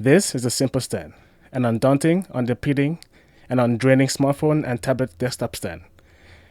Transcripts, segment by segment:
This is a simple stand, an undaunting, undefeating, and undraining smartphone and tablet desktop stand.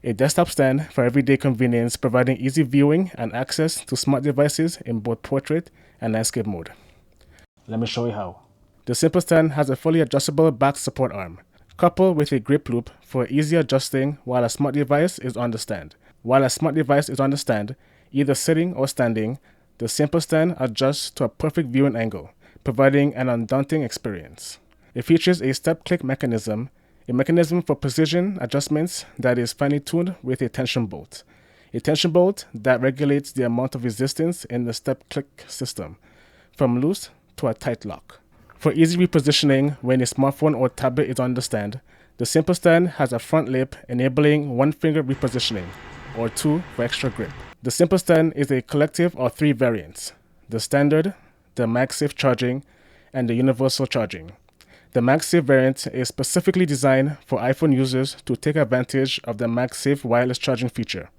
A desktop stand for everyday convenience, providing easy viewing and access to smart devices in both portrait and landscape mode. Let me show you how. The simple stand has a fully adjustable back support arm, coupled with a grip loop for easy adjusting while a smart device is on the stand. Either sitting or standing, the simple stand adjusts to a perfect viewing angle, providing an undaunting experience. It features a step-click mechanism, a mechanism for precision adjustments that is finely tuned with a tension bolt. A tension bolt that regulates the amount of resistance in the step-click system, from loose to a tight lock. For easy repositioning when a smartphone or tablet is on the stand, the simple stand has a front lip enabling one-finger repositioning, or two for extra grip. The simple stand is a collective of three variants: the standard, the MagSafe charging, and the universal charging. The MagSafe variant is specifically designed for iPhone users to take advantage of the MagSafe wireless charging feature.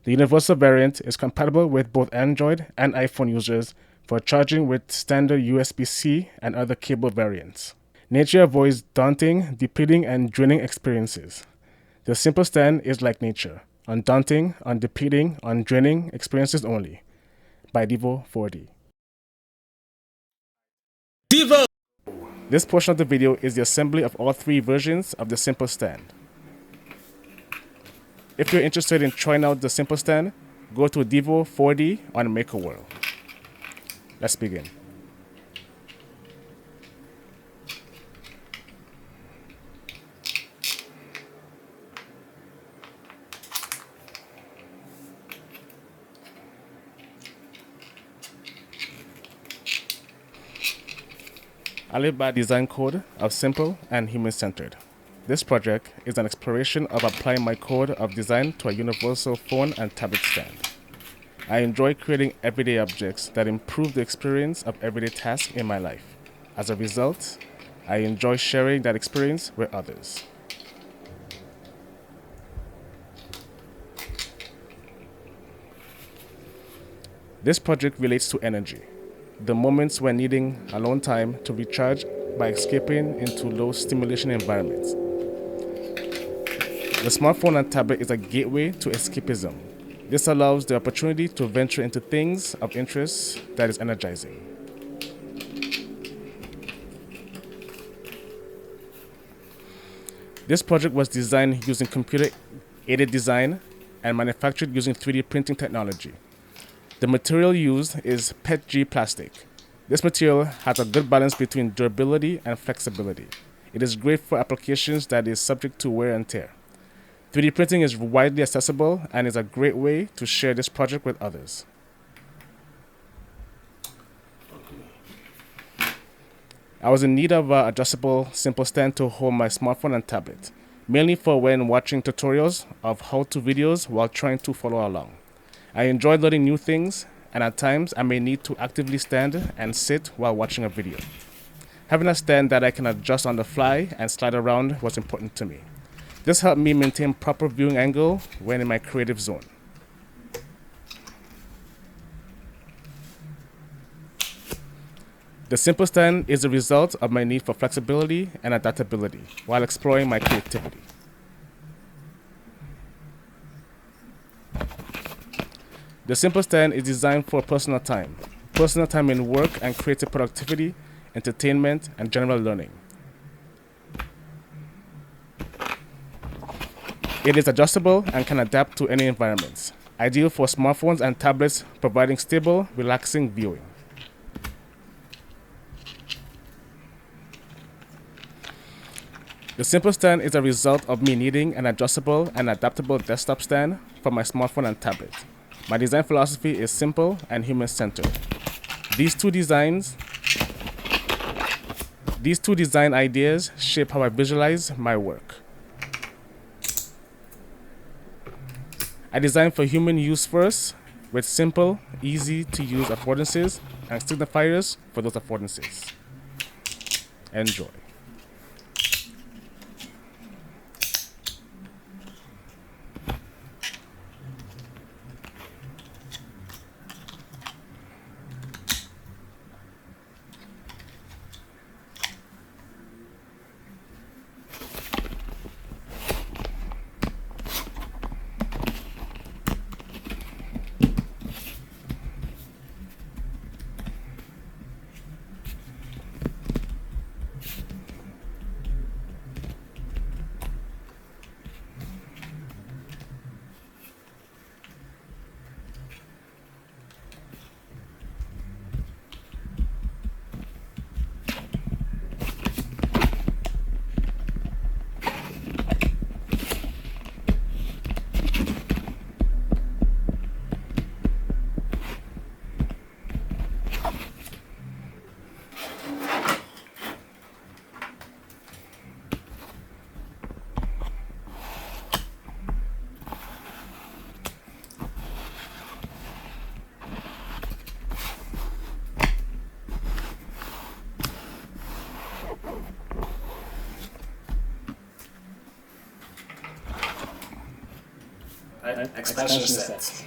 The universal variant is compatible with both Android and iPhone users for charging with standard USB-C and other cable variants. Nature avoids daunting, depleting, and draining experiences. The simple stand is like nature: undaunting, undepleting, undraining experiences only. By Devo 4D. Devo! This portion of the video is the assembly of all three versions of the simple stand. If you're interested in trying out the simple stand, go to Devo 4D on MakerWorld. Let's begin. I live by a design code of simple and human-centered. This project is an exploration of applying my code of design to a universal phone and tablet stand. I enjoy creating everyday objects that improve the experience of everyday tasks in my life. As a result, I enjoy sharing that experience with others. This project relates to energy, the moments when needing alone time to recharge by escaping into low stimulation environments. The smartphone and tablet is a gateway to escapism. This allows the opportunity to venture into things of interest that is energizing. This project was designed using computer-aided design and manufactured using 3D printing technology. The material used is PETG plastic. This material has a good balance between durability and flexibility. It is great for applications that is subject to wear and tear. 3D printing is widely accessible and is a great way to share this project with others. I was in need of an adjustable simple stand to hold my smartphone and tablet, mainly for when watching tutorials of how-to videos while trying to follow along. I enjoy learning new things, and at times I may need to actively stand and sit while watching a video. Having a stand that I can adjust on the fly and slide around was important to me. This helped me maintain proper viewing angle when in my creative zone. The simple stand is a result of my need for flexibility and adaptability while exploring my creativity. The simple stand is designed for personal time in work and creative productivity, entertainment, and general learning. It is adjustable and can adapt to any environments, ideal for smartphones and tablets, providing stable, relaxing viewing. The simple stand is a result of me needing an adjustable and adaptable desktop stand for my smartphone and tablet. My design philosophy is simple and human-centered. These two design ideas shape how I visualize my work. I design for human use first, with simple, easy-to-use affordances and signifiers for those affordances. Enjoy. expansion set.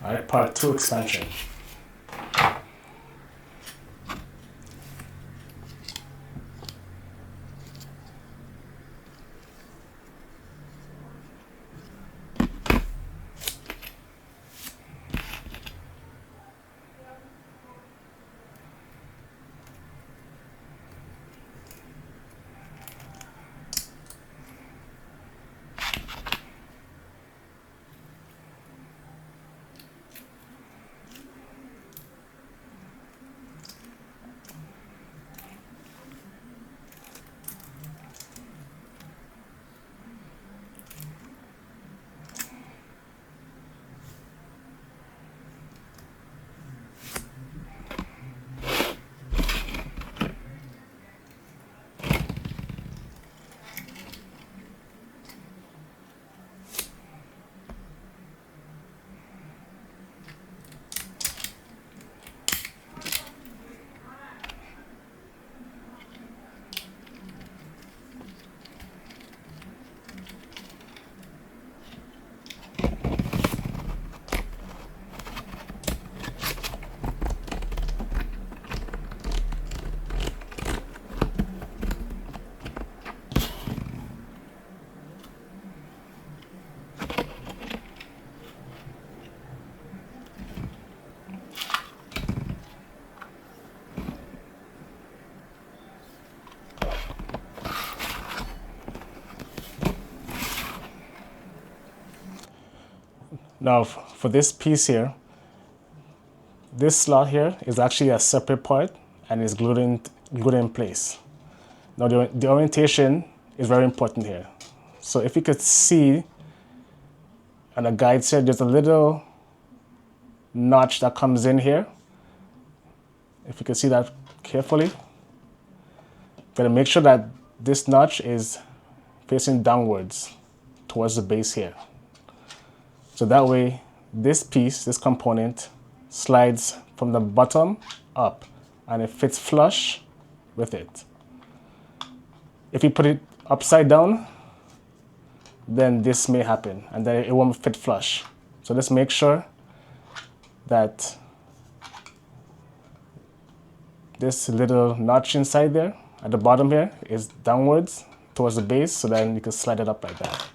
Alright, part 2 expansion. Now for this piece here, this slot here is actually a separate part and is glued in place. Now the orientation is very important here. So if you could see on the guide set, there's a little notch that comes in here. If you can see that carefully, gotta make sure that this notch is facing downwards towards the base here. So that way, this piece, this component, slides from the bottom up and it fits flush with it. If you put it upside down, then this may happen and then it won't fit flush. So let's make sure that this little notch inside there at the bottom here is downwards towards the base, so then you can slide it up like that.